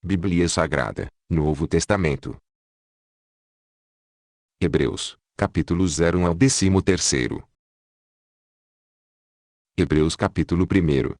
Bíblia Sagrada, Novo Testamento. Hebreus, capítulo 01 ao 13º. Hebreus capítulo 1.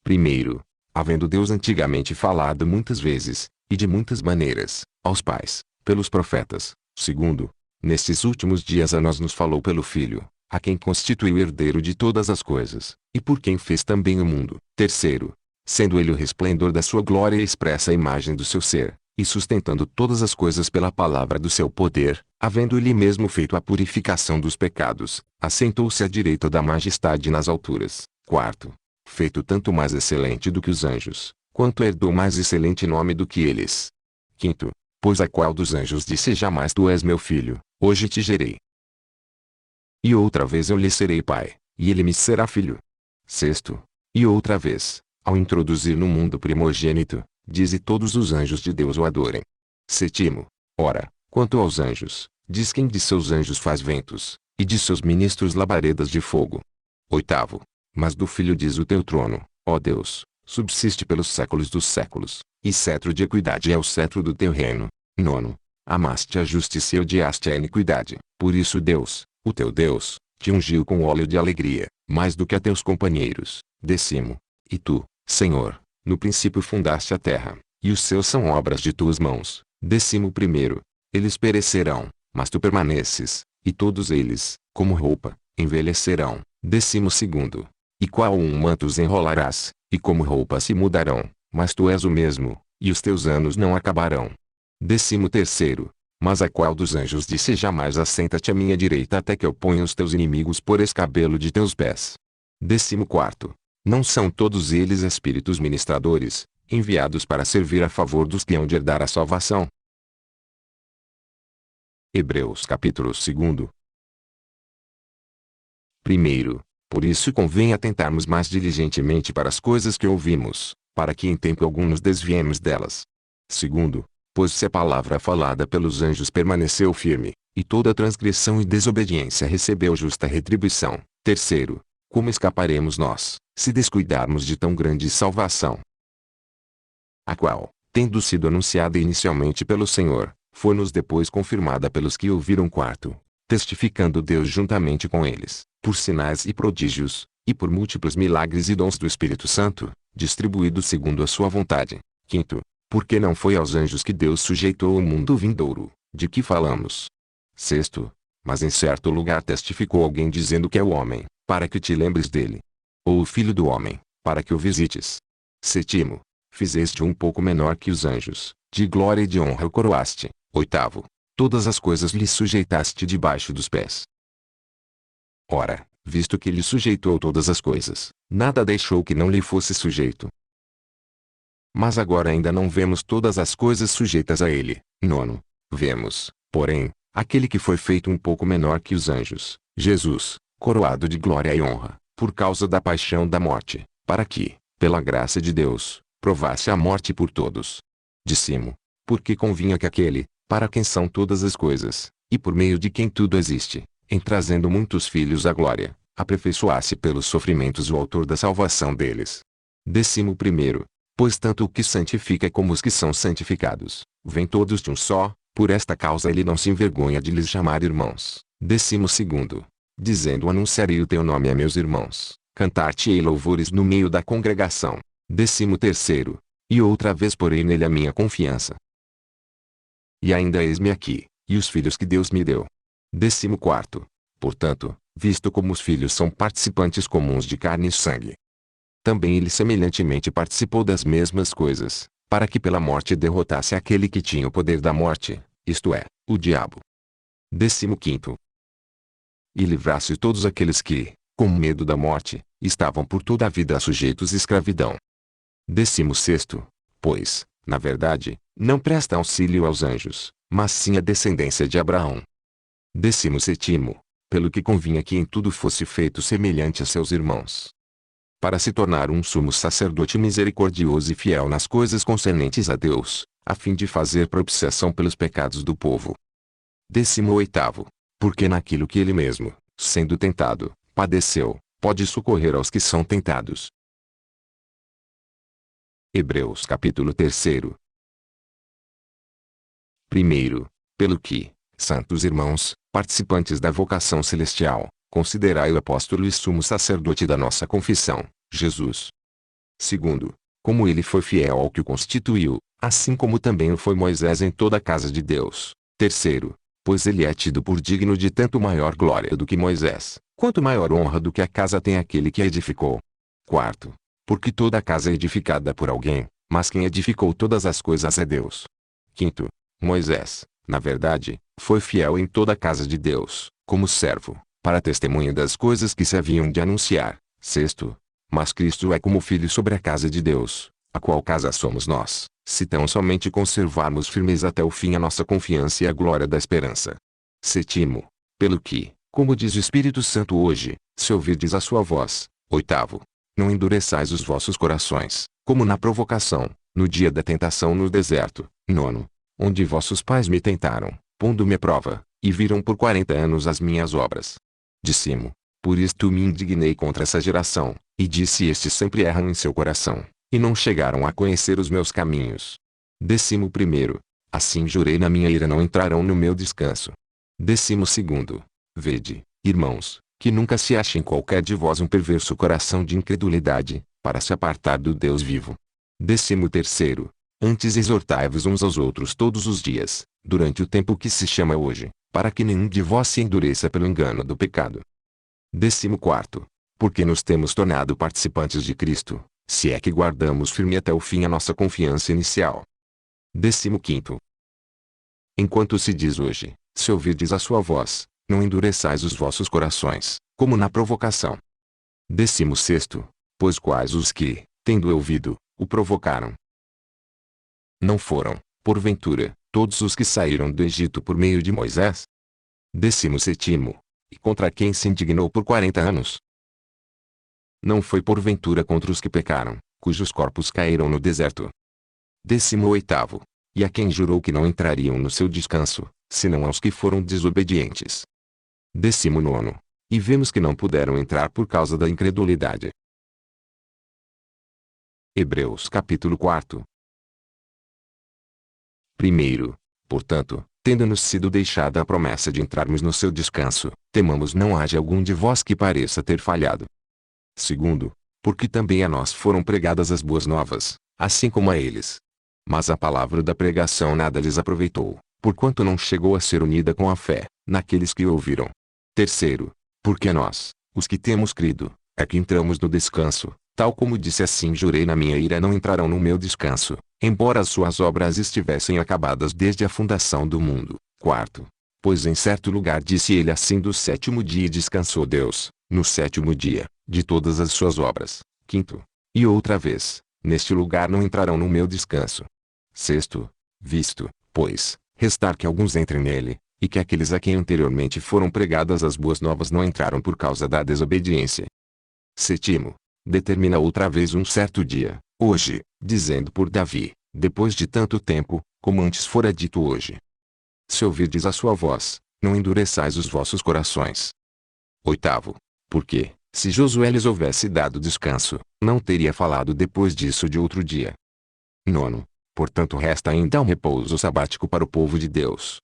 Primeiro, havendo Deus antigamente falado muitas vezes, e de muitas maneiras, aos pais, pelos profetas. Segundo, nestes últimos dias a nós nos falou pelo Filho, a quem constituiu herdeiro de todas as coisas, e por quem fez também o mundo. Terceiro, sendo ele o resplendor da sua glória e expressa imagem do seu ser, e sustentando todas as coisas pela palavra do seu poder, havendo ele mesmo feito a purificação dos pecados, assentou-se à direita da majestade nas alturas. Quarto, feito tanto mais excelente do que os anjos, quanto herdou mais excelente nome do que eles. Quinto, pois a qual dos anjos disse jamais tu és meu filho, hoje te gerei. E outra vez eu lhe serei pai, e ele me será filho. Sexto, e outra vez, ao introduzir no mundo primogênito, dize todos os anjos de Deus o adorem. Sétimo, ora, quanto aos anjos, diz quem de seus anjos faz ventos, e de seus ministros labaredas de fogo. Oitavo, mas do Filho diz o teu trono, ó Deus, subsiste pelos séculos dos séculos, e cetro de equidade é o cetro do teu reino. Nono, amaste a justiça e odiaste a iniquidade, por isso Deus, o teu Deus, te ungiu com óleo de alegria, mais do que a teus companheiros. Décimo, e tu, Senhor, no princípio fundaste a terra, e os céus são obras de tuas mãos. 11º, eles perecerão, mas tu permaneces, e todos eles, como roupa, envelhecerão. 12º, e qual um manto os enrolarás, e como roupa se mudarão, mas tu és o mesmo, e os teus anos não acabarão. 13º, mas a qual dos anjos disse jamais assenta-te à minha direita até que eu ponha os teus inimigos por escabelo de teus pés. 14º, não são todos eles espíritos ministradores, enviados para servir a favor dos que hão de herdar a salvação? Hebreus capítulo 2. Primeiro, por isso convém atentarmos mais diligentemente para as coisas que ouvimos, para que em tempo algum nos desviemos delas. Segundo, pois se a palavra falada pelos anjos permaneceu firme, e toda transgressão e desobediência recebeu justa retribuição. Terceiro, como escaparemos nós, se descuidarmos de tão grande salvação? A qual, tendo sido anunciada inicialmente pelo Senhor, foi-nos depois confirmada pelos que ouviram. Quarto, testificando Deus juntamente com eles, por sinais e prodígios, e por múltiplos milagres e dons do Espírito Santo, distribuídos segundo a sua vontade. Quinto, porque não foi aos anjos que Deus sujeitou o mundo vindouro, de que falamos. Sexto, mas em certo lugar testificou alguém dizendo que é o homem, para que te lembres dele. Ou o filho do homem, para que o visites. Sétimo, fizeste um pouco menor que os anjos, de glória e de honra o coroaste. Oitavo, todas as coisas lhe sujeitaste debaixo dos pés. Ora, visto que lhe sujeitou todas as coisas, nada deixou que não lhe fosse sujeito. Mas agora ainda não vemos todas as coisas sujeitas a ele. Nono, vemos, porém, aquele que foi feito um pouco menor que os anjos, Jesus, coroado de glória e honra, por causa da paixão da morte, para que, pela graça de Deus, provasse a morte por todos. Décimo, porque convinha que aquele, para quem são todas as coisas, e por meio de quem tudo existe, em trazendo muitos filhos à glória, aperfeiçoasse pelos sofrimentos o autor da salvação deles. 11º, pois tanto o que santifica como os que são santificados, vêm todos de um só, por esta causa ele não se envergonha de lhes chamar irmãos. 12º, dizendo anunciarei o teu nome a meus irmãos, cantar-te-ei louvores no meio da congregação. 13º, e outra vez porei nele a minha confiança. E ainda eis-me aqui, e os filhos que Deus me deu. 14º, portanto, visto como os filhos são participantes comuns de carne e sangue, também ele semelhantemente participou das mesmas coisas, para que pela morte derrotasse aquele que tinha o poder da morte, isto é, o diabo. 15º, e livrasse todos aqueles que, com medo da morte, estavam por toda a vida sujeitos à escravidão. 16º, pois, na verdade, não presta auxílio aos anjos, mas sim à descendência de Abraão. 17º, pelo que convinha que em tudo fosse feito semelhante a seus irmãos, para se tornar um sumo sacerdote misericordioso e fiel nas coisas concernentes a Deus, a fim de fazer propiciação pelos pecados do povo. 18º, porque naquilo que ele mesmo, sendo tentado, padeceu, pode socorrer aos que são tentados. Hebreus capítulo 3. Primeiro, pelo que, santos irmãos, participantes da vocação celestial, considerai o apóstolo e sumo sacerdote da nossa confissão, Jesus. Segundo, como ele foi fiel ao que o constituiu, assim como também o foi Moisés em toda a casa de Deus. Terceiro, pois ele é tido por digno de tanto maior glória do que Moisés, quanto maior honra do que a casa tem aquele que a edificou. Quarto, porque toda a casa é edificada por alguém, mas quem edificou todas as coisas é Deus. Quinto, Moisés, na verdade, foi fiel em toda a casa de Deus, como servo, para testemunho das coisas que se haviam de anunciar. Sexto, mas Cristo é como filho sobre a casa de Deus, a qual casa somos nós, se tão somente conservarmos firmes até o fim a nossa confiança e a glória da esperança. Sétimo, pelo que, como diz o Espírito Santo hoje, se ouvirdes a sua voz. Oitavo, não endureçais os vossos corações, como na provocação, no dia da tentação no deserto. Nono, onde vossos pais me tentaram, pondo-me à prova, e viram por 40 anos as minhas obras. Décimo, por isto me indignei contra essa geração, e disse: estes sempre erram em seu coração, e não chegaram a conhecer os meus caminhos. 11º, assim jurei na minha ira: não entrarão no meu descanso. 12º, vede, irmãos, que nunca se ache em qualquer de vós um perverso coração de incredulidade, para se apartar do Deus vivo. 13º, antes exortai-vos uns aos outros todos os dias, durante o tempo que se chama hoje, para que nenhum de vós se endureça pelo engano do pecado. 14º, porque nos temos tornado participantes de Cristo, se é que guardamos firme até o fim a nossa confiança inicial. 15º, enquanto se diz hoje, se ouvirdes a sua voz, não endureçais os vossos corações, como na provocação. 16º, pois quais os que, tendo ouvido, o provocaram? Não foram, porventura, todos os que saíram do Egito por meio de Moisés? 17º, e contra quem se indignou por 40 anos? Não foi porventura contra os que pecaram, cujos corpos caíram no deserto? 18º, e a quem jurou que não entrariam no seu descanso, senão aos que foram desobedientes? 19º, e vemos que não puderam entrar por causa da incredulidade. Hebreus capítulo 4. Primeiro, portanto, tendo-nos sido deixada a promessa de entrarmos no seu descanso, temamos não haja algum de vós que pareça ter falhado. Segundo, porque também a nós foram pregadas as boas novas, assim como a eles. Mas a palavra da pregação nada lhes aproveitou, porquanto não chegou a ser unida com a fé, naqueles que ouviram. Terceiro, porque nós, os que temos crido, é que entramos no descanso, tal como disse: assim jurei na minha ira: não entrarão no meu descanso, embora as suas obras estivessem acabadas desde a fundação do mundo. Quarto, pois em certo lugar disse ele assim: do sétimo dia descansou Deus, no sétimo dia, de todas as suas obras. Quinto, e outra vez, neste lugar não entrarão no meu descanso. Sexto, visto, pois, restar que alguns entrem nele, e que aqueles a quem anteriormente foram pregadas as boas novas não entraram por causa da desobediência. Sétimo, determina outra vez um certo dia, hoje, dizendo por Davi, depois de tanto tempo, como antes fora dito hoje: se ouvirdes a sua voz, não endureçais os vossos corações. Oitavo, porque, se Josué lhes houvesse dado descanso, não teria falado depois disso de outro dia. Nono, portanto resta ainda um repouso sabático para o povo de Deus.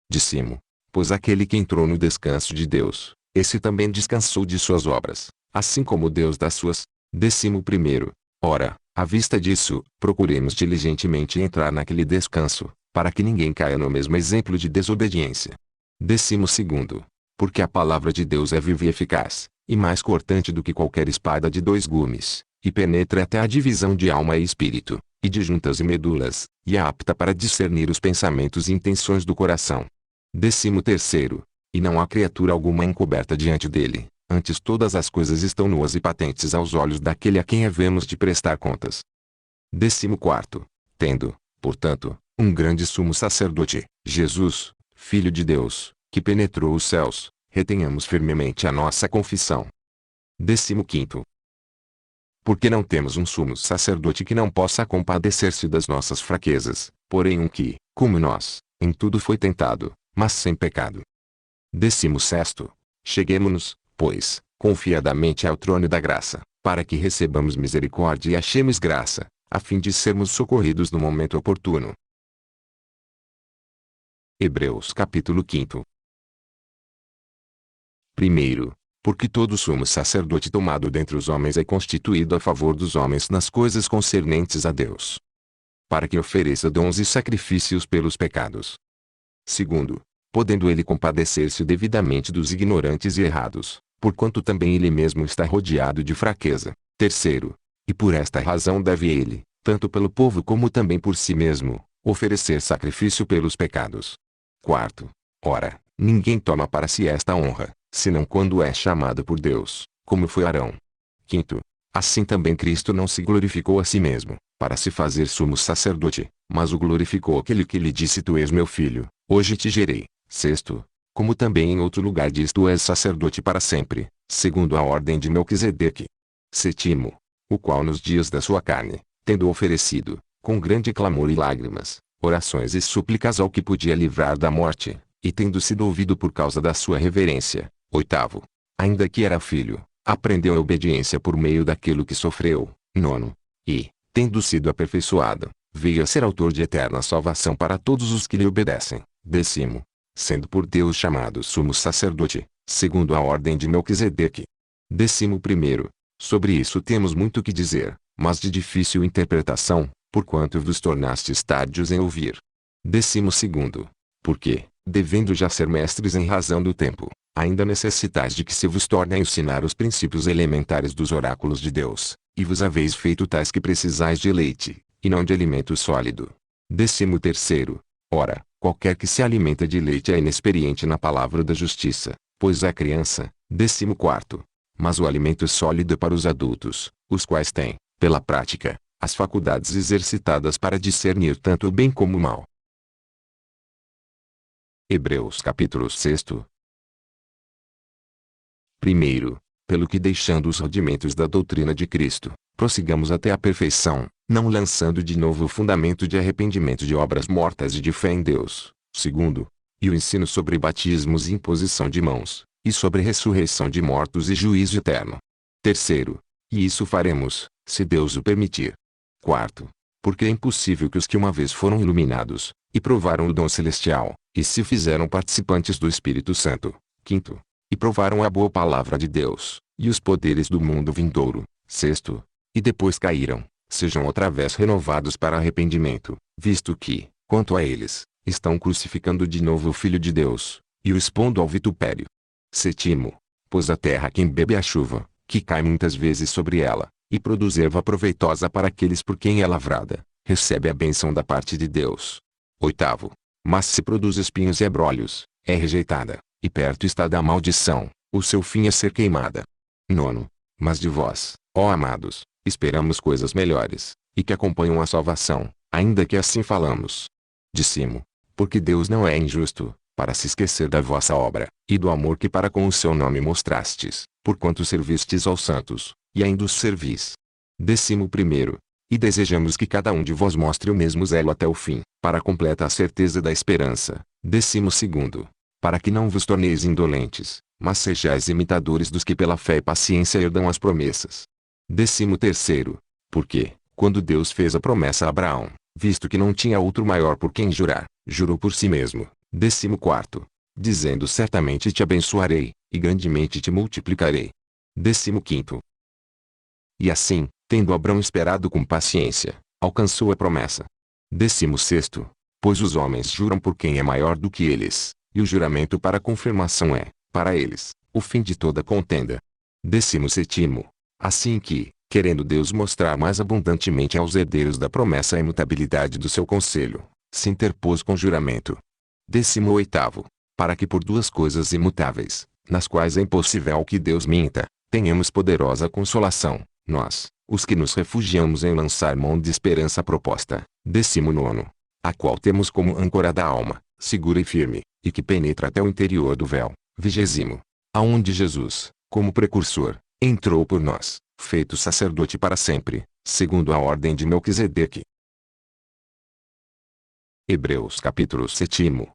Décimo, pois aquele que entrou no descanso de Deus, esse também descansou de suas obras, assim como Deus das suas. 11º, ora, à vista disso, procuremos diligentemente entrar naquele descanso, para que ninguém caia no mesmo exemplo de desobediência. 12º, porque a palavra de Deus é viva e eficaz, e mais cortante do que qualquer espada de 2 gumes, e penetra até a divisão de alma e espírito, e de juntas e medulas, e é apta para discernir os pensamentos e intenções do coração. 13º, e não há criatura alguma encoberta diante dele, antes todas as coisas estão nuas e patentes aos olhos daquele a quem havemos de prestar contas. 14º, tendo, portanto, um grande sumo sacerdote, Jesus, Filho de Deus, que penetrou os céus, retenhamos firmemente a nossa confissão. 15º, porque não temos um sumo sacerdote que não possa compadecer-se das nossas fraquezas, porém um que, como nós, em tudo foi tentado, mas sem pecado. 16º, cheguemo-nos, pois, confiadamente ao trono da graça, para que recebamos misericórdia e achemos graça, a fim de sermos socorridos no momento oportuno. Hebreus capítulo 5. Primeiro, porque todo sumo sacerdote tomado dentre os homens é constituído a favor dos homens nas coisas concernentes a Deus, para que ofereça dons e sacrifícios pelos pecados. Segundo, podendo ele compadecer-se devidamente dos ignorantes e errados, porquanto também ele mesmo está rodeado de fraqueza. Terceiro, e por esta razão deve ele, tanto pelo povo como também por si mesmo, oferecer sacrifício pelos pecados. Quarto, ora, ninguém toma para si esta honra, senão quando é chamado por Deus, como foi Arão. Quinto, assim também Cristo não se glorificou a si mesmo, para se fazer sumo sacerdote, mas o glorificou aquele que lhe disse: Tu és meu filho, hoje te gerei. Sexto, como também em outro lugar diz: Tu és sacerdote para sempre, segundo a ordem de Melquisedeque. Sétimo, o qual nos dias da sua carne, tendo oferecido, com grande clamor e lágrimas, orações e súplicas ao que podia livrar da morte, e tendo sido ouvido por causa da sua reverência. Oitavo, ainda que era filho, aprendeu a obediência por meio daquilo que sofreu. Nono, e, tendo sido aperfeiçoado, veio a ser autor de eterna salvação para todos os que lhe obedecem. Décimo, sendo por Deus chamado sumo sacerdote, segundo a ordem de Melquisedeque. 11º, sobre isso temos muito que dizer, mas de difícil interpretação, porquanto vos tornastes tardios em ouvir. 12º, porque, devendo já ser mestres em razão do tempo, ainda necessitais de que se vos torne a ensinar os princípios elementares dos oráculos de Deus, e vos haveis feito tais que precisais de leite, e não de alimento sólido. 13º, ora, qualquer que se alimenta de leite é inexperiente na palavra da justiça, pois é criança. 14º, mas o alimento sólido é para os adultos, os quais têm, pela prática, as faculdades exercitadas para discernir tanto o bem como o mal. Hebreus capítulo 6. Primeiro, pelo que deixando os rudimentos da doutrina de Cristo, prossigamos até a perfeição, não lançando de novo o fundamento de arrependimento de obras mortas e de fé em Deus. Segundo, e o ensino sobre batismos e imposição de mãos, e sobre ressurreição de mortos e juízo eterno. Terceiro, e isso faremos, se Deus o permitir. Quarto, porque é impossível que os que uma vez foram iluminados, e provaram o dom celestial, e se fizeram participantes do Espírito Santo. Quinto, e provaram a boa palavra de Deus, e os poderes do mundo vindouro. Sexto, e depois caíram, sejam outra vez renovados para arrependimento, visto que, quanto a eles, estão crucificando de novo o Filho de Deus, e o expondo ao vitupério. Sétimo, pois a terra quem bebe a chuva, que cai muitas vezes sobre ela, e produz erva proveitosa para aqueles por quem é lavrada, recebe a bênção da parte de Deus. Oitavo, mas se produz espinhos e abrolhos, é rejeitada, e perto está da maldição, o seu fim é ser queimada. Nono, mas de vós, ó amados, esperamos coisas melhores, e que acompanham a salvação, ainda que assim falamos. Décimo, porque Deus não é injusto, para se esquecer da vossa obra, e do amor que para com o seu nome mostrastes, porquanto servistes aos santos, e ainda os servis. 11º, e desejamos que cada um de vós mostre o mesmo zelo até o fim, para a completa certeza da esperança. 12º, para que não vos torneis indolentes, mas sejais imitadores dos que pela fé e paciência herdam as promessas. 13º, porque, quando Deus fez a promessa a Abraão, visto que não tinha outro maior por quem jurar, jurou por si mesmo. 14º, dizendo: certamente te abençoarei, e grandemente te multiplicarei. 15º, e assim, tendo Abraão esperado com paciência, alcançou a promessa. 16º, pois os homens juram por quem é maior do que eles, e o juramento para confirmação é, para eles, o fim de toda contenda. 17º, assim que, querendo Deus mostrar mais abundantemente aos herdeiros da promessa a imutabilidade do seu conselho, se interpôs com juramento. 18º, para que por duas coisas imutáveis, nas quais é impossível que Deus minta, tenhamos poderosa consolação, nós, os que nos refugiamos em lançar mão de esperança proposta. 19º, a qual temos como âncora da alma, segura e firme, e que penetra até o interior do véu. 20º, aonde Jesus, como precursor, entrou por nós, feito sacerdote para sempre, segundo a ordem de Melquisedeque. Hebreus capítulo 7.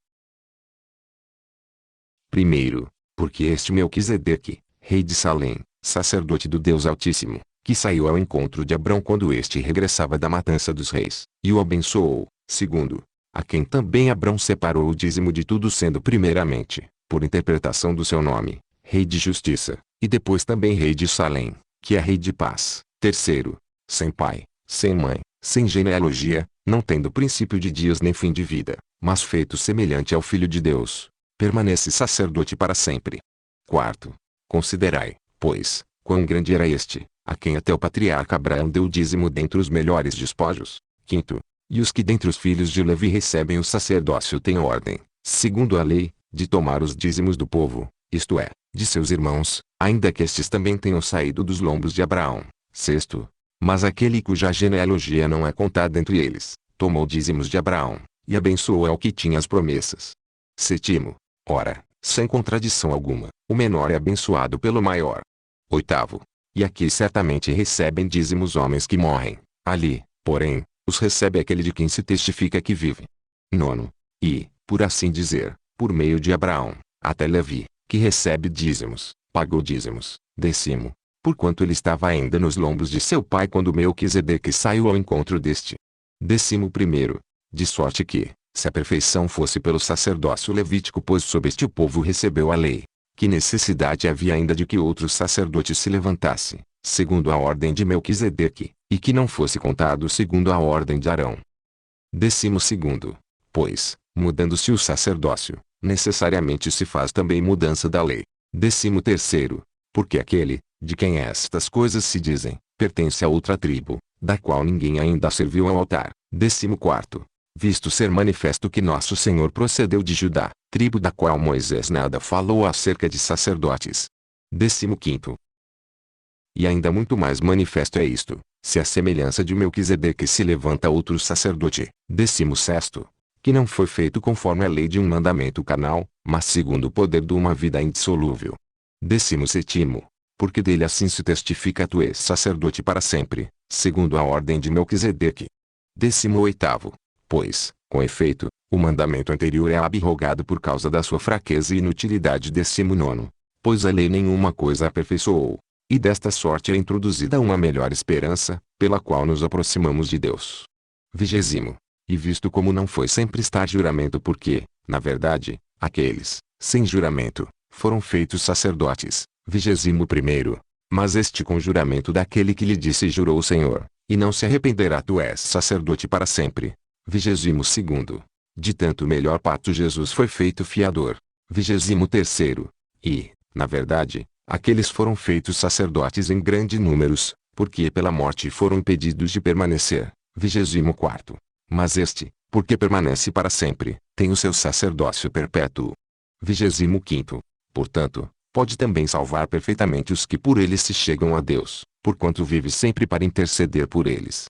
Primeiro, porque este Melquisedeque, rei de Salém, sacerdote do Deus Altíssimo, que saiu ao encontro de Abrão quando este regressava da matança dos reis, e o abençoou. Segundo, a quem também Abrão separou o dízimo de tudo, sendo primeiramente, por interpretação do seu nome, rei de justiça, e depois também rei de Salém, que é rei de paz. Terceiro, sem pai, sem mãe, sem genealogia, não tendo princípio de dias nem fim de vida, mas feito semelhante ao Filho de Deus, permanece sacerdote para sempre. Quarto, considerai, pois, quão grande era este, a quem até o patriarca Abraão deu o dízimo dentre os melhores despojos. Quinto, e os que dentre os filhos de Levi recebem o sacerdócio têm ordem, segundo a lei, de tomar os dízimos do povo, isto é, de seus irmãos, ainda que estes também tenham saído dos lombos de Abraão. Sexto, mas aquele cuja genealogia não é contada entre eles, tomou dízimos de Abraão, e abençoou ao que tinha as promessas. Sétimo, ora, sem contradição alguma, o menor é abençoado pelo maior. Oitavo, e aqui certamente recebem dízimos homens que morrem, ali, porém, os recebe aquele de quem se testifica que vive. Nono, e, por assim dizer, por meio de Abraão, até Levi, que recebe dízimos, pagou dízimos. Décimo, porquanto ele estava ainda nos lombos de seu pai quando Melquisedeque saiu ao encontro deste. 11º, de sorte que, se a perfeição fosse pelo sacerdócio levítico, pois sob este o povo recebeu a lei, que necessidade havia ainda de que outro sacerdote se levantasse, segundo a ordem de Melquisedeque, e que não fosse contado segundo a ordem de Arão. 12º, pois, mudando-se o sacerdócio, necessariamente se faz também mudança da lei. 13º, porque aquele, de quem estas coisas se dizem, pertence a outra tribo, da qual ninguém ainda serviu ao altar. 14º, visto ser manifesto que nosso Senhor procedeu de Judá, tribo da qual Moisés nada falou acerca de sacerdotes. 15º, e ainda muito mais manifesto é isto, se a semelhança de Melquisedeque se levanta outro sacerdote. 16º, que não foi feito conforme a lei de um mandamento carnal, mas segundo o poder de uma vida indissolúvel. 17º, porque dele assim se testifica: tu és sacerdote para sempre, segundo a ordem de Melquisedeque. 18º, pois, com efeito, o mandamento anterior é abrogado por causa da sua fraqueza e inutilidade. 19º, pois a lei nenhuma coisa aperfeiçoou, e desta sorte é introduzida uma melhor esperança, pela qual nos aproximamos de Deus. 20º, e visto como não foi sem prestar juramento, porque, na verdade, aqueles, sem juramento, foram feitos sacerdotes. 21º, mas este com juramento daquele que lhe disse e jurou o Senhor, e não se arrependerá: tu és sacerdote para sempre. 22º, de tanto melhor pacto Jesus foi feito fiador. 23º, e, na verdade, aqueles foram feitos sacerdotes em grandes números, porque pela morte foram impedidos de permanecer. 24º, mas este, porque permanece para sempre, tem o seu sacerdócio perpétuo. 25º, portanto, pode também salvar perfeitamente os que por ele se chegam a Deus, porquanto vive sempre para interceder por eles.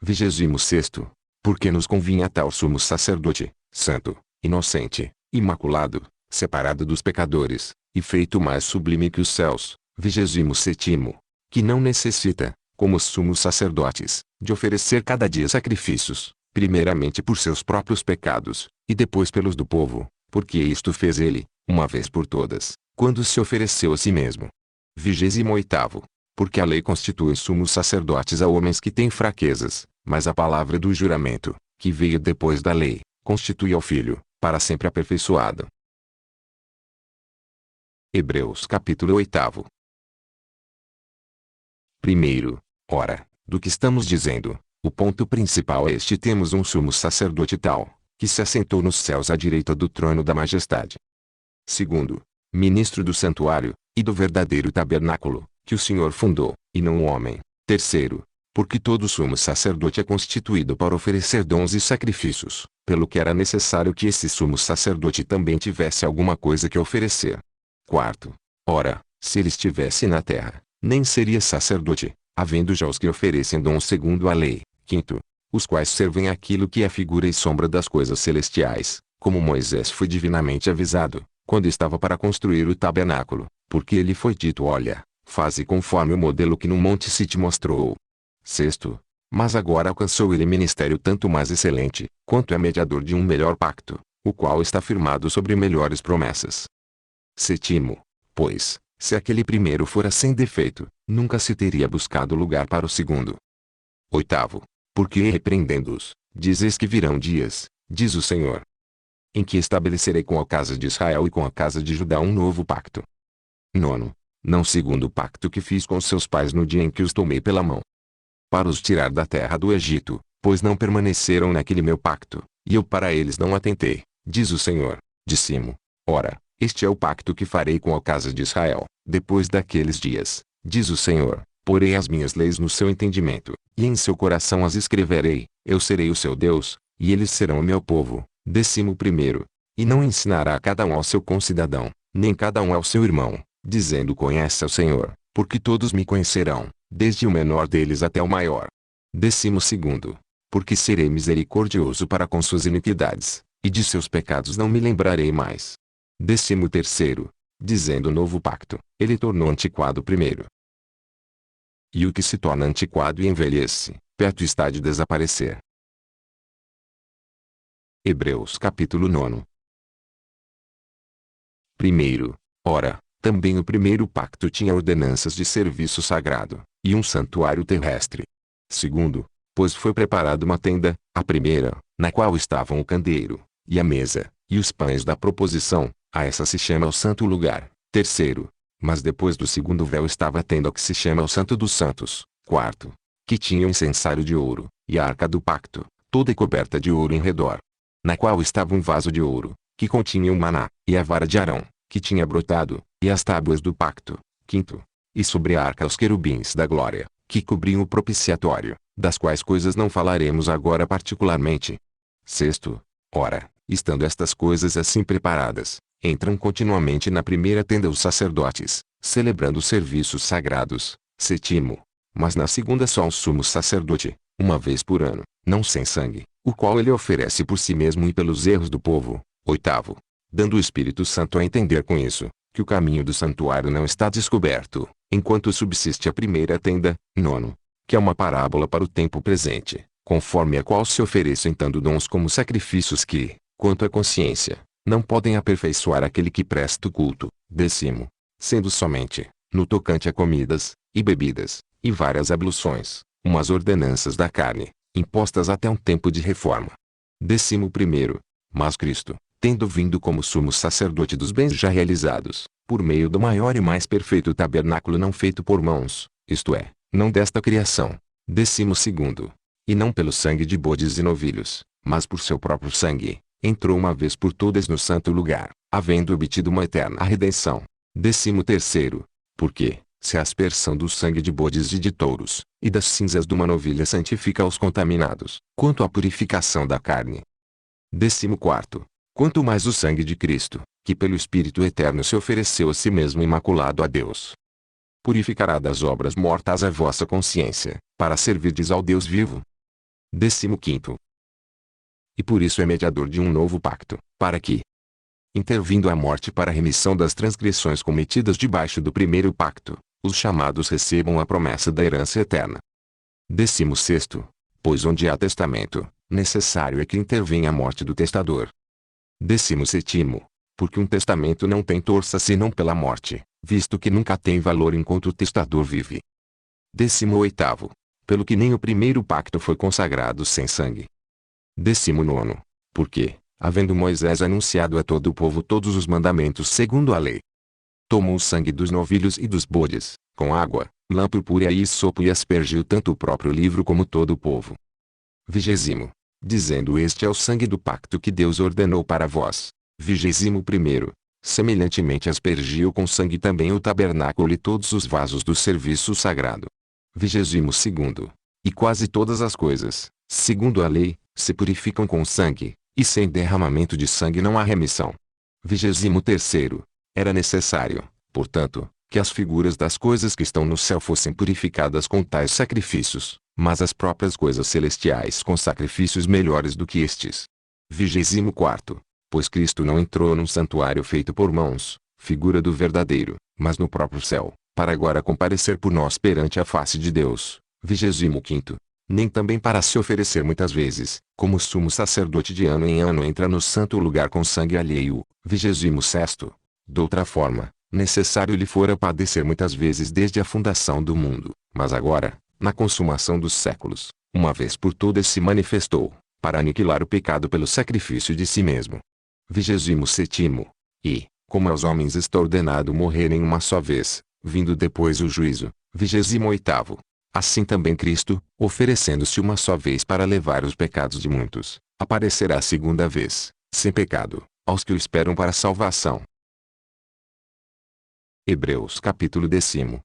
26º, porque nos convinha tal sumo sacerdote, santo, inocente, imaculado, separado dos pecadores, e feito mais sublime que os céus. 27º, que não necessita, como os sumos sacerdotes, de oferecer cada dia sacrifícios, primeiramente por seus próprios pecados, e depois pelos do povo, porque isto fez ele, uma vez por todas, quando se ofereceu a si mesmo. 28º, porque a lei constitui sumos sacerdotes a homens que têm fraquezas, mas a palavra do juramento, que veio depois da lei, constitui ao Filho, para sempre aperfeiçoado. Hebreus capítulo 8. Primeiro, ora, do que estamos dizendo, o ponto principal é este: temos um sumo sacerdote tal, que se assentou nos céus à direita do trono da majestade. Segundo, ministro do santuário, e do verdadeiro tabernáculo, que o Senhor fundou, e não o homem. Terceiro, porque todo sumo sacerdote é constituído para oferecer dons e sacrifícios, pelo que era necessário que esse sumo sacerdote também tivesse alguma coisa que oferecer. Quarto, ora, se ele estivesse na terra, nem seria sacerdote, havendo já os que oferecem dons segundo a lei. Quinto, os quais servem aquilo que é figura e sombra das coisas celestiais, como Moisés foi divinamente avisado, quando estava para construir o tabernáculo, porque lhe foi dito: olha, faze conforme o modelo que no monte se te mostrou. Sexto, mas agora alcançou ele ministério tanto mais excelente, quanto é mediador de um melhor pacto, o qual está firmado sobre melhores promessas. Sétimo, pois, Se aquele primeiro fora sem defeito, nunca se teria buscado lugar para o segundo. Oitavo. Porque repreendendo-os, dizes que virão dias, diz o Senhor, em que estabelecerei com a casa de Israel e com a casa de Judá um novo pacto. Nono. Não segundo o pacto que fiz com seus pais no dia em que os tomei pela mão, para os tirar da terra do Egito, pois não permaneceram naquele meu pacto, e eu para eles não atentei, diz o Senhor. Disse-mo: ora, este é o pacto que farei com a casa de Israel, depois daqueles dias, diz o Senhor. Porei as minhas leis no seu entendimento, e em seu coração as escreverei. Eu serei o seu Deus, e eles serão o meu povo. 11. E não ensinará cada um ao seu concidadão, nem cada um ao seu irmão, dizendo: conhece ao Senhor, porque todos me conhecerão, desde o menor deles até o maior. 12. Porque serei misericordioso para com suas iniquidades, e de seus pecados não me lembrarei mais. 13. Dizendo novo pacto, ele tornou antiquado o primeiro. E o que se torna antiquado e envelhece, perto está de desaparecer. Hebreus capítulo 9. Primeiro. Ora, também o primeiro pacto tinha ordenanças de serviço sagrado, e um santuário terrestre. Segundo, pois foi preparada uma tenda, a primeira, na qual estavam o candeeiro, e a mesa, e os pães da proposição, a essa se chama o santo lugar. Terceiro, mas depois do segundo véu estava a tenda que se chama o Santo dos Santos. Quarto, que tinha um incensário de ouro, e a arca do pacto, toda coberta de ouro em redor, na qual estava um vaso de ouro, que continha o maná, e a vara de Arão, que tinha brotado, e as tábuas do pacto. Quinto, e sobre a arca os querubins da glória, que cobriam o propiciatório, das quais coisas não falaremos agora particularmente. Sexto, ora, estando estas coisas assim preparadas, entram continuamente na primeira tenda os sacerdotes, celebrando os serviços sagrados. Sétimo, mas na segunda só o sumo sacerdote, uma vez por ano, não sem sangue, o qual ele oferece por si mesmo e pelos erros do povo. Oitavo, dando o Espírito Santo a entender com isso, que o caminho do santuário não está descoberto, enquanto subsiste a primeira tenda. Nono, que é uma parábola para o tempo presente, conforme a qual se oferecem tanto dons como sacrifícios que, quanto à consciência, não podem aperfeiçoar aquele que presta o culto. 10º, sendo somente, no tocante a comidas, e bebidas, e várias abluções, umas ordenanças da carne, impostas até um tempo de reforma. 11º, mas Cristo, tendo vindo como sumo sacerdote dos bens já realizados, por meio do maior e mais perfeito tabernáculo não feito por mãos, isto é, não desta criação. 12º, e não pelo sangue de bodes e novilhos, mas por seu próprio sangue, entrou uma vez por todas no santo lugar, havendo obtido uma eterna redenção. 13º, porque, se a aspersão do sangue de bodes e de touros, e das cinzas de uma novilha santifica os contaminados, quanto à purificação da carne. 14º, quanto mais o sangue de Cristo, que pelo Espírito Eterno se ofereceu a si mesmo imaculado a Deus, purificará das obras mortas a vossa consciência, para servirdes ao Deus vivo. 15º, e por isso é mediador de um novo pacto, para que, intervindo a morte para a remissão das transgressões cometidas debaixo do primeiro pacto, os chamados recebam a promessa da herança eterna. 16º, pois onde há testamento, necessário é que intervenha a morte do testador. 17º, porque um testamento não tem torça senão pela morte, visto que nunca tem valor enquanto o testador vive. 18º, pelo que nem o primeiro pacto foi consagrado sem sangue. 19º, porque, havendo Moisés anunciado a todo o povo todos os mandamentos segundo a lei, tomou o sangue dos novilhos e dos bodes, com água, lã purpúrea e sopo e aspergiu tanto o próprio livro como todo o povo. 20º, dizendo: este é o sangue do pacto que Deus ordenou para vós. 21º, semelhantemente aspergiu com sangue também o tabernáculo e todos os vasos do serviço sagrado. 22º, e quase todas as coisas, segundo a lei, se purificam com sangue, e sem derramamento de sangue não há remissão. 23º, era necessário, portanto, que as figuras das coisas que estão no céu fossem purificadas com tais sacrifícios, mas as próprias coisas celestiais com sacrifícios melhores do que estes. 24º, pois Cristo não entrou num santuário feito por mãos, figura do verdadeiro, mas no próprio céu, para agora comparecer por nós perante a face de Deus. 25º, nem também para se oferecer muitas vezes, como sumo sacerdote de ano em ano entra no santo lugar com sangue alheio. 26º, doutra forma, necessário lhe fora padecer muitas vezes desde a fundação do mundo, mas agora, na consumação dos séculos, uma vez por todas se manifestou, para aniquilar o pecado pelo sacrifício de si mesmo. 27º. E, como aos homens está ordenado morrerem uma só vez, vindo depois o juízo. 28º. Assim também Cristo, oferecendo-se uma só vez para levar os pecados de muitos, aparecerá a segunda vez, sem pecado, aos que o esperam para a salvação. Hebreus capítulo 10.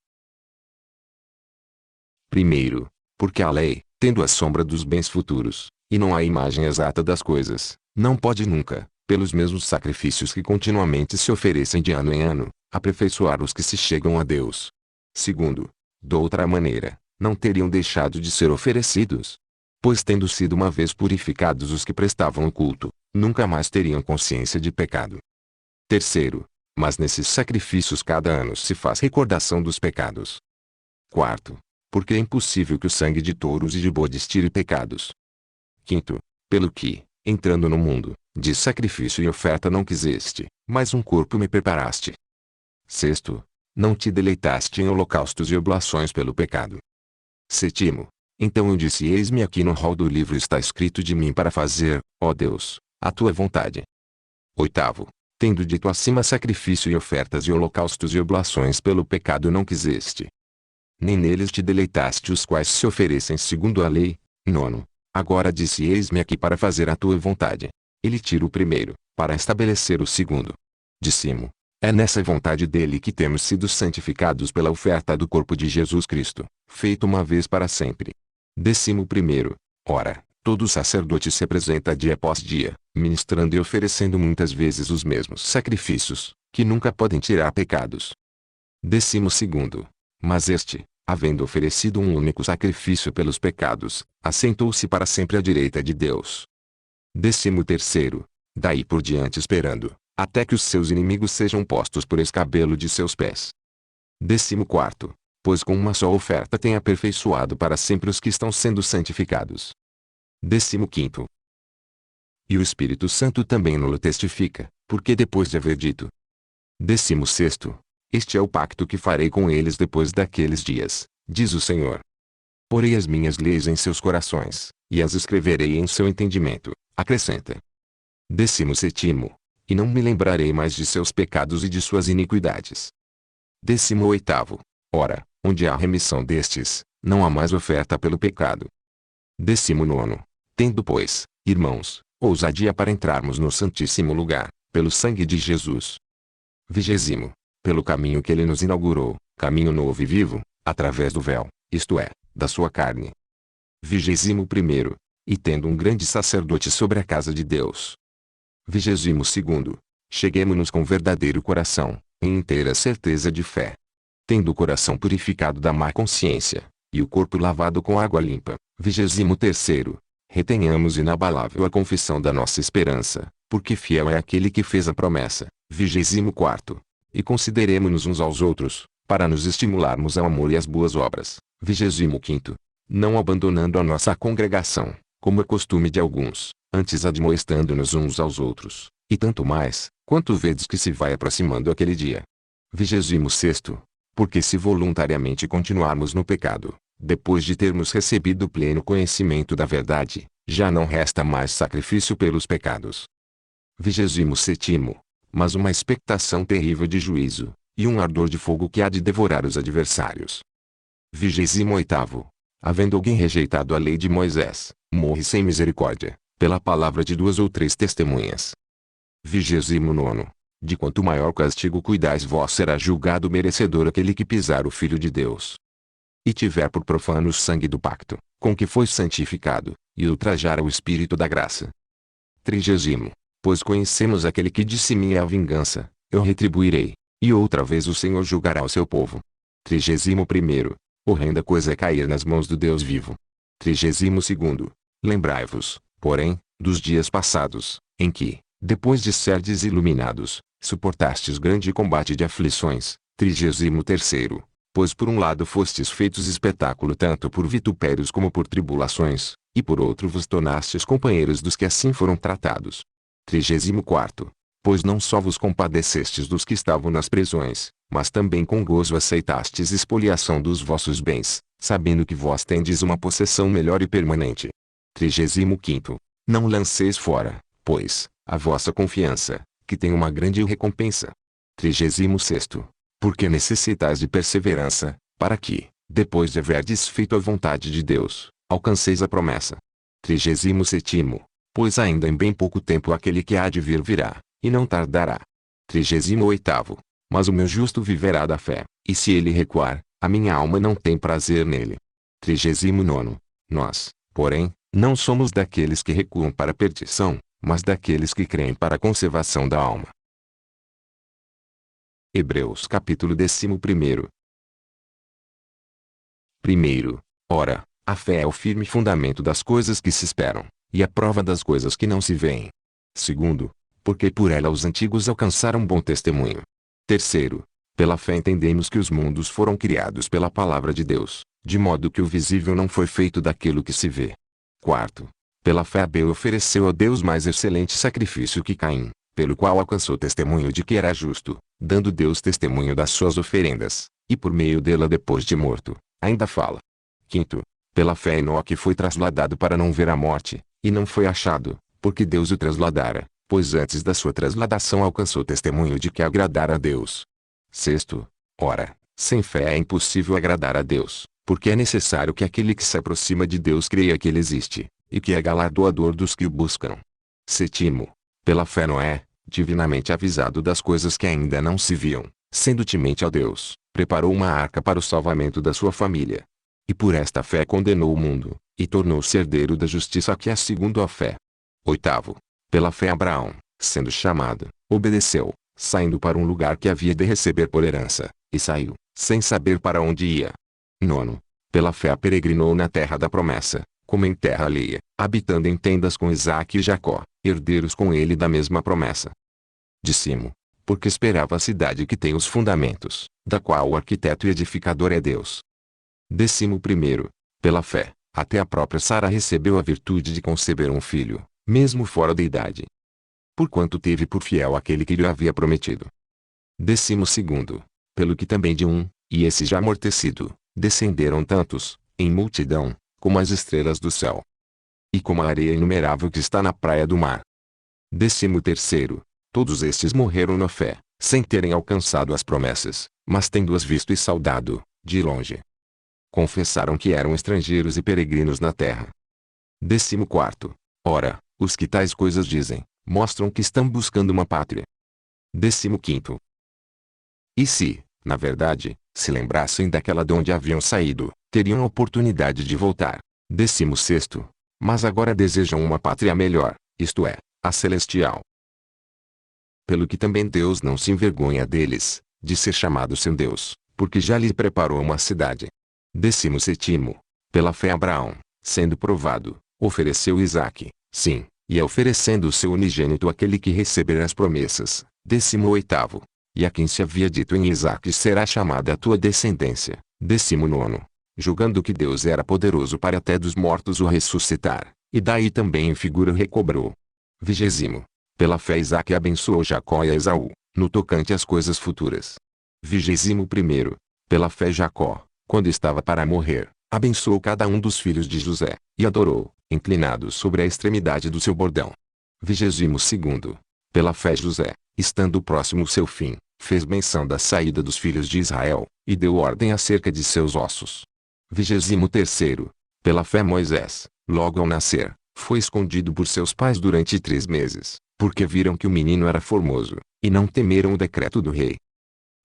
Primeiro, porque a lei, tendo a sombra dos bens futuros, e não a imagem exata das coisas, não pode nunca, pelos mesmos sacrifícios que continuamente se oferecem de ano em ano, aperfeiçoar os que se chegam a Deus. Segundo, de outra maneira, não teriam deixado de ser oferecidos. Pois tendo sido uma vez purificados os que prestavam o culto, nunca mais teriam consciência de pecado. Terceiro, mas nesses sacrifícios cada ano se faz recordação dos pecados. Quarto, porque é impossível que o sangue de touros e de bodes tire pecados. Quinto, pelo que, entrando no mundo, de sacrifício e oferta não quiseste, mas um corpo me preparaste. Sexto, não te deleitaste em holocaustos e oblações pelo pecado. Sétimo, então eu disse: eis-me aqui, no rol do livro está escrito de mim para fazer, ó Deus, a tua vontade. Oitavo, tendo dito acima sacrifício e ofertas e holocaustos e oblações pelo pecado não quiseste, nem neles te deleitaste, os quais se oferecem segundo a lei. Nono, agora disse: eis-me aqui para fazer a tua vontade. Ele tira o primeiro, para estabelecer o segundo. Décimo, é nessa vontade dele que temos sido santificados pela oferta do corpo de Jesus Cristo, feito uma vez para sempre. 11º, ora, todo sacerdote se apresenta dia após dia, ministrando e oferecendo muitas vezes os mesmos sacrifícios, que nunca podem tirar pecados. 12º, mas este, havendo oferecido um único sacrifício pelos pecados, assentou-se para sempre à direita de Deus. 13º, daí por diante esperando, até que os seus inimigos sejam postos por escabelo de seus pés. 14º, pois com uma só oferta tem aperfeiçoado para sempre os que estão sendo santificados. 15º. E o Espírito Santo também nos testifica, porque depois de haver dito: 16º, este é o pacto que farei com eles depois daqueles dias, diz o Senhor. Porei as minhas leis em seus corações, e as escreverei em seu entendimento, acrescenta. 17º, e não me lembrarei mais de seus pecados e de suas iniquidades. 18º, ora, onde há remissão destes, não há mais oferta pelo pecado. 19º, tendo pois, irmãos, ousadia para entrarmos no Santíssimo Lugar, pelo sangue de Jesus. 20º, pelo caminho que ele nos inaugurou, caminho novo e vivo, através do véu, isto é, da sua carne. 21º, e tendo um grande sacerdote sobre a casa de Deus. 22º, cheguemo-nos com verdadeiro coração, em inteira certeza de fé. Tendo o coração purificado da má consciência, e o corpo lavado com água limpa. 23º, retenhamos inabalável a confissão da nossa esperança, porque fiel é aquele que fez a promessa. 24º, e consideremo-nos uns aos outros, para nos estimularmos ao amor e às boas obras. 25º, não abandonando a nossa congregação, como é costume de alguns, antes admoestando-nos uns aos outros, e tanto mais, quanto vedes que se vai aproximando aquele dia. 26º, porque se voluntariamente continuarmos no pecado, depois de termos recebido pleno conhecimento da verdade, já não resta mais sacrifício pelos pecados. 27º, mas uma expectação terrível de juízo, e um ardor de fogo que há de devorar os adversários. 28º, havendo alguém rejeitado a lei de Moisés, morre sem misericórdia, pela palavra de 2 ou 3 testemunhas. 29º, de quanto maior castigo cuidais vós, será julgado merecedor aquele que pisar o Filho de Deus, e tiver por profano o sangue do pacto, com que foi santificado, e ultrajar o Espírito da graça. 30º, pois conhecemos aquele que disse: minha é a vingança, eu retribuirei, e outra vez o Senhor julgará o seu povo. 31º, horrenda coisa é cair nas mãos do Deus vivo. 32º, lembrai-vos, porém, dos dias passados, em que, depois de serdes iluminados, suportastes grande combate de aflições. 33º, pois por um lado fostes feitos espetáculo tanto por vitupérios como por tribulações, e por outro vos tornastes companheiros dos que assim foram tratados. 34º, Pois não só vos compadecestes dos que estavam nas prisões, mas também com gozo aceitastes expoliação dos vossos bens, sabendo que vós tendes uma possessão melhor e permanente. 35º. Não lanceis fora, pois, a vossa confiança, que tem uma grande recompensa. 36º. Porque necessitais de perseverança, para que, depois de haverdes feito a vontade de Deus, alcanceis a promessa. 37º. Pois ainda em bem pouco tempo aquele que há de vir virá, e não tardará. 38º. Mas o meu justo viverá da fé, e se ele recuar, a minha alma não tem prazer nele. 39º. Nós, porém, não somos daqueles que recuam para a perdição, mas daqueles que creem para a conservação da alma. Hebreus capítulo 11. Primeiro, ora, a fé é o firme fundamento das coisas que se esperam, e a prova das coisas que não se veem. Segundo, porque por ela os antigos alcançaram bom testemunho. Terceiro, pela fé entendemos que os mundos foram criados pela palavra de Deus, de modo que o visível não foi feito daquilo que se vê. Quarto, pela fé Abel ofereceu a Deus mais excelente sacrifício que Caim, pelo qual alcançou testemunho de que era justo, dando Deus testemunho das suas oferendas, e por meio dela depois de morto, ainda fala. Quinto, pela fé Enoque foi trasladado para não ver a morte, e não foi achado, porque Deus o trasladara, pois antes da sua trasladação alcançou testemunho de que agradara a Deus. Sexto, ora, sem fé é impossível agradar a Deus, porque é necessário que aquele que se aproxima de Deus creia que ele existe, e que é galardoador dos que o buscam. Sétimo, pela fé Noé, divinamente avisado das coisas que ainda não se viam, sendo temente a Deus, preparou uma arca para o salvamento da sua família. E por esta fé condenou o mundo, e tornou-se herdeiro da justiça que é segundo a fé. Oitavo, pela fé Abraão, sendo chamado, obedeceu, saindo para um lugar que havia de receber por herança, e saiu, sem saber para onde ia. Nono, pela fé peregrinou na terra da promessa, como em terra alheia, habitando em tendas com Isaque e Jacó, herdeiros com ele da mesma promessa. Décimo, porque esperava a cidade que tem os fundamentos, da qual o arquiteto e edificador é Deus. 11º, pela fé, até a própria Sara recebeu a virtude de conceber um filho, mesmo fora da idade. Porquanto teve por fiel aquele que lhe havia prometido. 12º, pelo que também de um, e esse já amortecido, descenderam tantos, em multidão, como as estrelas do céu. E como a areia inumerável que está na praia do mar. 13º, todos estes morreram na fé, sem terem alcançado as promessas, mas tendo-as visto e saudado, de longe. Confessaram que eram estrangeiros e peregrinos na terra. 14º, ora, os que tais coisas dizem, mostram que estão buscando uma pátria. 15º. E se, na verdade, se lembrassem daquela de onde haviam saído, teriam a oportunidade de voltar. 16º. Mas agora desejam uma pátria melhor, isto é, a celestial. Pelo que também Deus não se envergonha deles, de ser chamado seu Deus, porque já lhe preparou uma cidade. 17º. Pela fé Abraão, sendo provado, ofereceu Isaque, sim, e oferecendo o seu unigênito àquele que receber as promessas. 18º. E a quem se havia dito em Isaque será chamada a tua descendência. 19º. Julgando que Deus era poderoso para até dos mortos o ressuscitar, e daí também em figura recobrou. 20º. Pela fé Isaque abençoou Jacó e a Esaú, no tocante às coisas futuras. 21º. Pela fé Jacó, quando estava para morrer, abençoou cada um dos filhos de José, e adorou, inclinado sobre a extremidade do seu bordão. 22º. Pela fé José, estando próximo o seu fim, fez menção da saída dos filhos de Israel, e deu ordem acerca de seus ossos. 23º. Pela fé Moisés, logo ao nascer, foi escondido por seus pais durante 3 meses, porque viram que o menino era formoso, e não temeram o decreto do rei.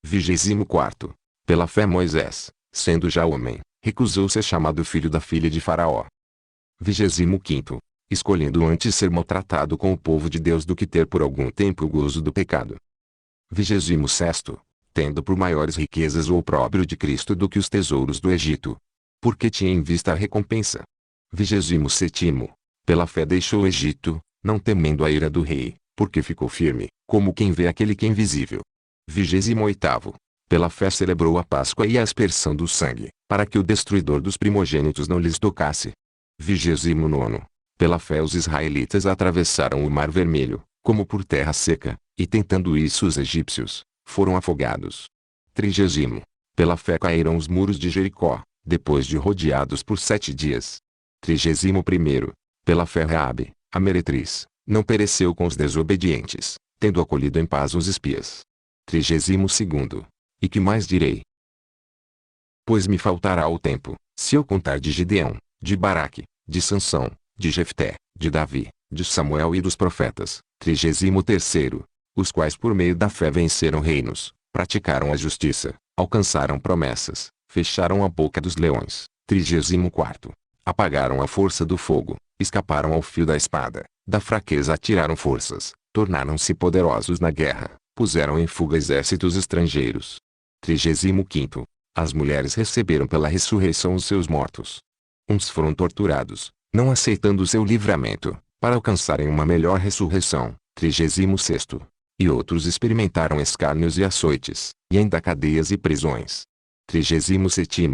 24º. Pela fé Moisés, sendo já homem, recusou ser chamado filho da filha de Faraó. 25º. Escolhendo antes ser maltratado com o povo de Deus do que ter por algum tempo o gozo do pecado. 26º. Tendo por maiores riquezas o opróbrio de Cristo do que os tesouros do Egito. Porque tinha em vista a recompensa. 27º. Pela fé deixou o Egito, não temendo a ira do rei, porque ficou firme, como quem vê aquele que é invisível. 28º. Pela fé celebrou a Páscoa e a aspersão do sangue, para que o destruidor dos primogênitos não lhes tocasse. 29º. Pela fé os israelitas atravessaram o Mar Vermelho, como por terra seca, E tentando isso os egípcios, foram afogados. 30. Pela fé caíram os muros de Jericó, depois de rodeados por 7 dias. 31. Pela fé Raabe, a meretriz, não pereceu com os desobedientes, tendo acolhido em paz os espias. 32. E que mais direi? Pois me faltará o tempo, se eu contar de Gideão, de Baraque, de Sansão, de Jefté, de Davi, de Samuel e dos profetas. 33. Os quais por meio da fé venceram reinos, praticaram a justiça, alcançaram promessas, fecharam a boca dos leões. 34. Apagaram a força do fogo, escaparam ao fio da espada, da fraqueza atiraram forças, tornaram-se poderosos na guerra, puseram em fuga exércitos estrangeiros. 35. As mulheres receberam pela ressurreição os seus mortos. Uns foram torturados, não aceitando o seu livramento, para alcançarem uma melhor ressurreição. 36. E outros experimentaram escárnios e açoites, e ainda cadeias e prisões. 37.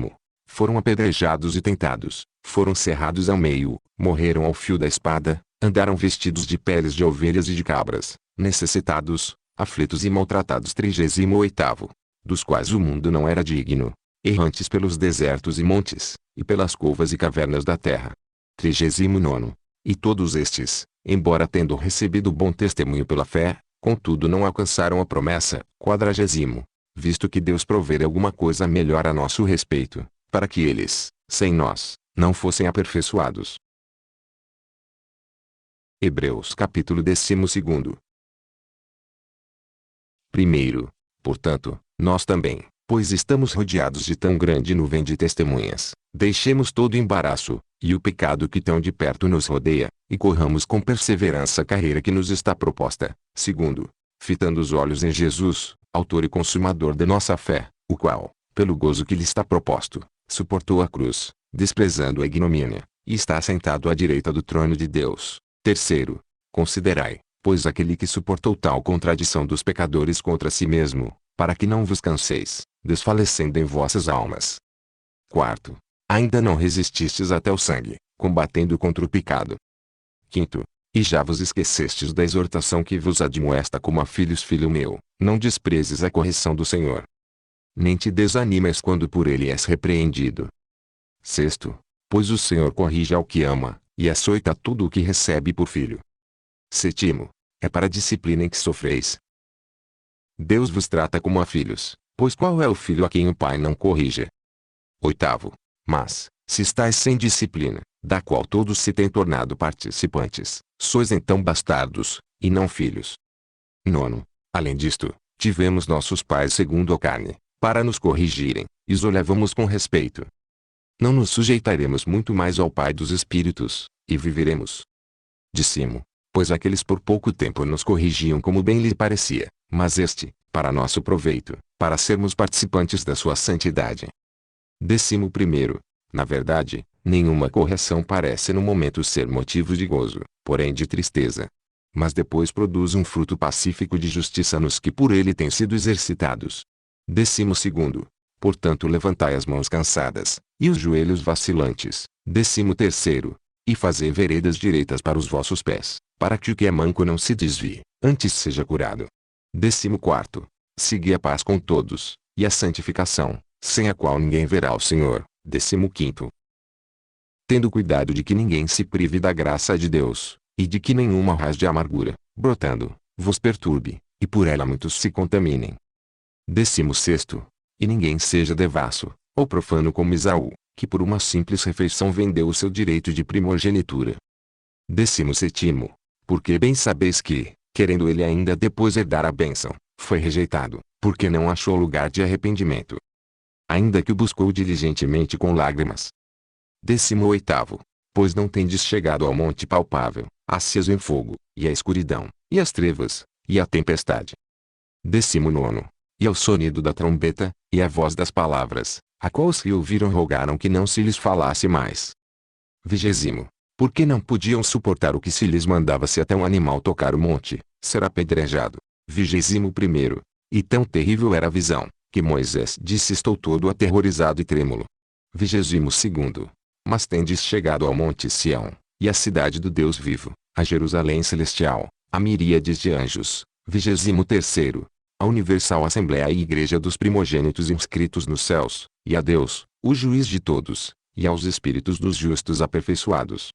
Foram apedrejados e tentados, foram cerrados ao meio, morreram ao fio da espada, andaram vestidos de peles de ovelhas e de cabras, necessitados, aflitos e maltratados. 38. Dos quais o mundo não era digno, errantes pelos desertos e montes, e pelas covas e cavernas da terra. 39. E todos estes, embora tendo recebido bom testemunho pela fé, contudo não alcançaram a promessa. 40. Visto que Deus provera alguma coisa melhor a nosso respeito, para que eles, sem nós, não fossem aperfeiçoados. Hebreus capítulo 12. Primeiro, portanto, nós também, pois estamos rodeados de tão grande nuvem de testemunhas, deixemos todo o embaraço, e o pecado que tão de perto nos rodeia, e corramos com perseverança a carreira que nos está proposta. Segundo, fitando os olhos em Jesus, autor e consumador de nossa fé, o qual, pelo gozo que lhe está proposto, suportou a cruz, desprezando a ignomínia, e está sentado à direita do trono de Deus. Terceiro, considerai, pois aquele que suportou tal contradição dos pecadores contra si mesmo, para que não vos canseis, desfalecendo em vossas almas. Quarto, ainda não resististes até o sangue, combatendo contra o pecado. Quinto, e já vos esquecestes da exortação que vos admoesta como a filhos. Filho meu, não desprezes a correção do Senhor, nem te desanimes quando por ele és repreendido. Sexto, pois o Senhor corrige ao que ama, e açoita tudo o que recebe por filho. Sétimo, é para a disciplina em que sofreis. Deus vos trata como a filhos, pois qual é o filho a quem o pai não corrige? Oitavo, mas, se estáis sem disciplina, da qual todos se têm tornado participantes, sois então bastardos, e não filhos. Nono, além disto, tivemos nossos pais segundo a carne, para nos corrigirem, e os olhávamos com respeito. Não nos sujeitaremos muito mais ao Pai dos Espíritos, e viveremos. Décimo, pois aqueles por pouco tempo nos corrigiam como bem lhe parecia, mas este, para nosso proveito, para sermos participantes da sua santidade. 11. Na verdade, nenhuma correção parece no momento ser motivo de gozo, porém de tristeza. Mas depois produz um fruto pacífico de justiça nos que por ele têm sido exercitados. 12. Portanto levantai as mãos cansadas, e os joelhos vacilantes. 13. E fazei veredas direitas para os vossos pés, para que o que é manco não se desvie, antes seja curado. 14. Segui a paz com todos, e a santificação, sem a qual ninguém verá o Senhor. 15. Tendo cuidado de que ninguém se prive da graça de Deus, e de que nenhuma raiz de amargura, brotando, vos perturbe, e por ela muitos se contaminem. 16. E ninguém seja devasso, ou profano como Esaú, que por uma simples refeição vendeu o seu direito de primogenitura. 17. Porque bem sabeis que, querendo ele ainda depois herdar a bênção, foi rejeitado, porque não achou lugar de arrependimento. Ainda que o buscou diligentemente com lágrimas. 18. Pois não tendes chegado ao monte palpável, aceso em fogo, e a escuridão, e as trevas, e a tempestade. 19. E ao sonido da trombeta, e a voz das palavras, a qual os que ouviram rogaram que não se lhes falasse mais. 20. Porque não podiam suportar o que se lhes mandava, se até um animal tocar o monte, será apedrejado. 21. E tão terrível era a visão, que Moisés disse: estou todo aterrorizado e trêmulo. 22. Mas tendes chegado ao monte Sião, e à cidade do Deus vivo, a Jerusalém celestial, a miríades de anjos, 23º. A Universal Assembleia e Igreja dos Primogênitos inscritos nos céus, e a Deus, o juiz de todos, e aos espíritos dos justos aperfeiçoados.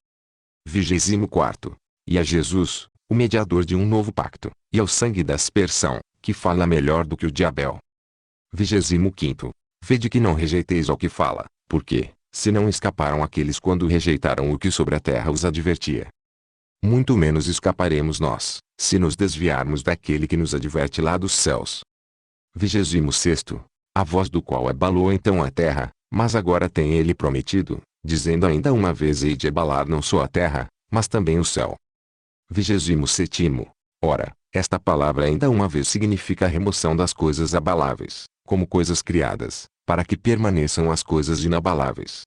24º. E a Jesus, o mediador de um novo pacto, e ao sangue da aspersão, que fala melhor do que o de Abel. 25º. Vede que não rejeiteis ao que fala, porque, se não escaparam aqueles quando rejeitaram o que sobre a terra os advertia, muito menos escaparemos nós, se nos desviarmos daquele que nos adverte lá dos céus. 26º. A voz do qual abalou então a terra, mas agora tem ele prometido, dizendo ainda uma vez hei de abalar não só a terra, mas também o céu. 27º. Ora, esta palavra ainda uma vez significa a remoção das coisas abaláveis, como coisas criadas, para que permaneçam as coisas inabaláveis.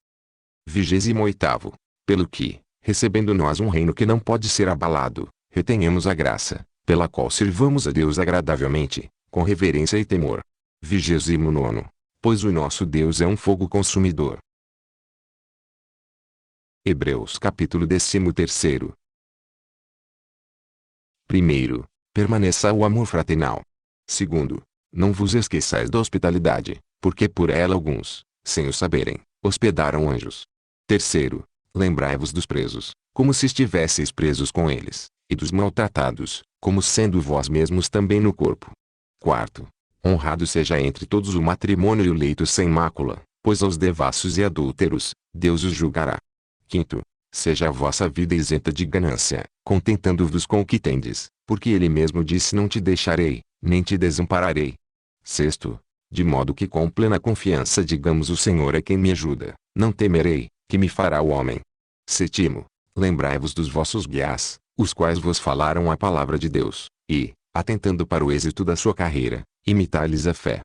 28º. Pelo que, recebendo nós um reino que não pode ser abalado, retenhamos a graça, pela qual sirvamos a Deus agradavelmente, com reverência e temor. 29º. Pois o nosso Deus é um fogo consumidor. Hebreus capítulo 13º. Primeiro, permaneça o amor fraternal. Segundo, não vos esqueçais da hospitalidade, porque por ela alguns, sem o saberem, hospedaram anjos. Terceiro, lembrai-vos dos presos, como se estivesseis presos com eles, e dos maltratados, como sendo vós mesmos também no corpo. Quarto, honrado seja entre todos o matrimônio e o leito sem mácula, pois aos devassos e adúlteros, Deus os julgará. Quinto, seja a vossa vida isenta de ganância, contentando-vos com o que tendes, porque ele mesmo disse não te deixarei, nem te desampararei. Sexto, de modo que com plena confiança digamos o Senhor é quem me ajuda, não temerei, que me fará o homem. Sétimo, lembrai-vos dos vossos guias, os quais vos falaram a palavra de Deus, e, atentando para o êxito da sua carreira, imitai-lhes a fé.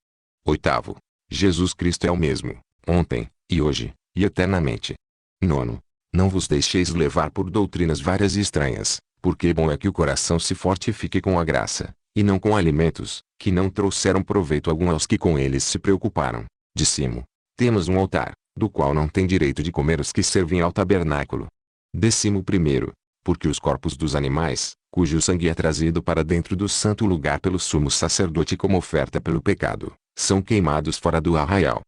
Oitavo, Jesus Cristo é o mesmo, ontem, e hoje, e eternamente. Nono, não vos deixeis levar por doutrinas várias e estranhas, porque bom é que o coração se fortifique com a graça, e não com alimentos, que não trouxeram proveito algum aos que com eles se preocuparam. Décimo, temos um altar, do qual não tem direito de comer os que servem ao tabernáculo. 11º, porque os corpos dos animais, cujo sangue é trazido para dentro do santo lugar pelo sumo sacerdote como oferta pelo pecado, são queimados fora do arraial.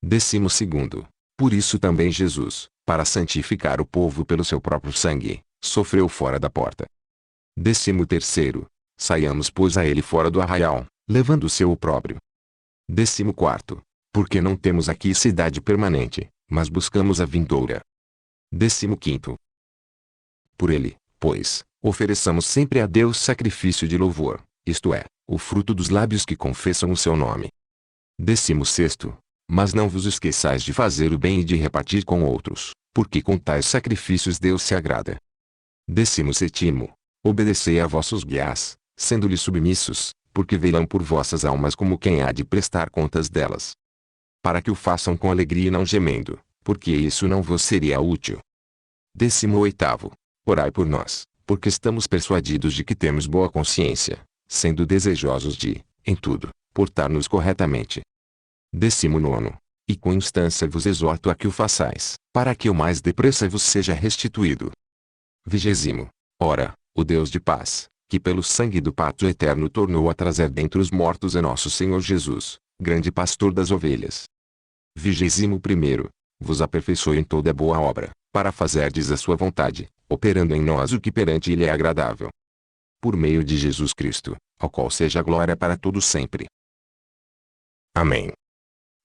12º, por isso também Jesus, para santificar o povo pelo seu próprio sangue, sofreu fora da porta. 13º, saiamos pois a ele fora do arraial, levando o seu opróbrio. 14º, porque não temos aqui cidade permanente, mas buscamos a vindoura. 15º, por ele, pois, ofereçamos sempre a Deus sacrifício de louvor, isto é, o fruto dos lábios que confessam o seu nome. 16º, mas não vos esqueçais de fazer o bem e de repartir com outros, porque com tais sacrifícios Deus se agrada. 17º, obedecei a vossos guias, sendo-lhes submissos, porque velam por vossas almas como quem há de prestar contas delas. Para que o façam com alegria e não gemendo, porque isso não vos seria útil. 18º, orai por nós, porque estamos persuadidos de que temos boa consciência, sendo desejosos de, em tudo, portar-nos corretamente. 19º, e com instância vos exorto a que o façais, para que o mais depressa vos seja restituído. 20º, ora, o Deus de paz, que pelo sangue do pacto eterno tornou a trazer dentre os mortos a nosso Senhor Jesus, grande pastor das ovelhas. 21º, vos aperfeiçoe em toda boa obra, para fazerdes a sua vontade, operando em nós o que perante ele é agradável. Por meio de Jesus Cristo, ao qual seja a glória para todos sempre. Amém.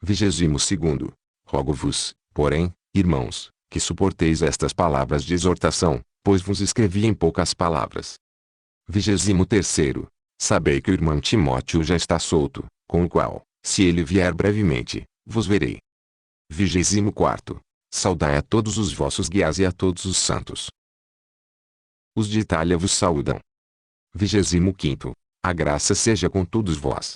22º, rogo-vos, porém, irmãos, que suporteis estas palavras de exortação, pois vos escrevi em poucas palavras. 23º, sabei que o irmão Timóteo já está solto, com o qual, se ele vier brevemente, vos verei. 24º, saudai a todos os vossos guias e a todos os santos. Os de Itália vos saúdam. 25º, a graça seja com todos vós.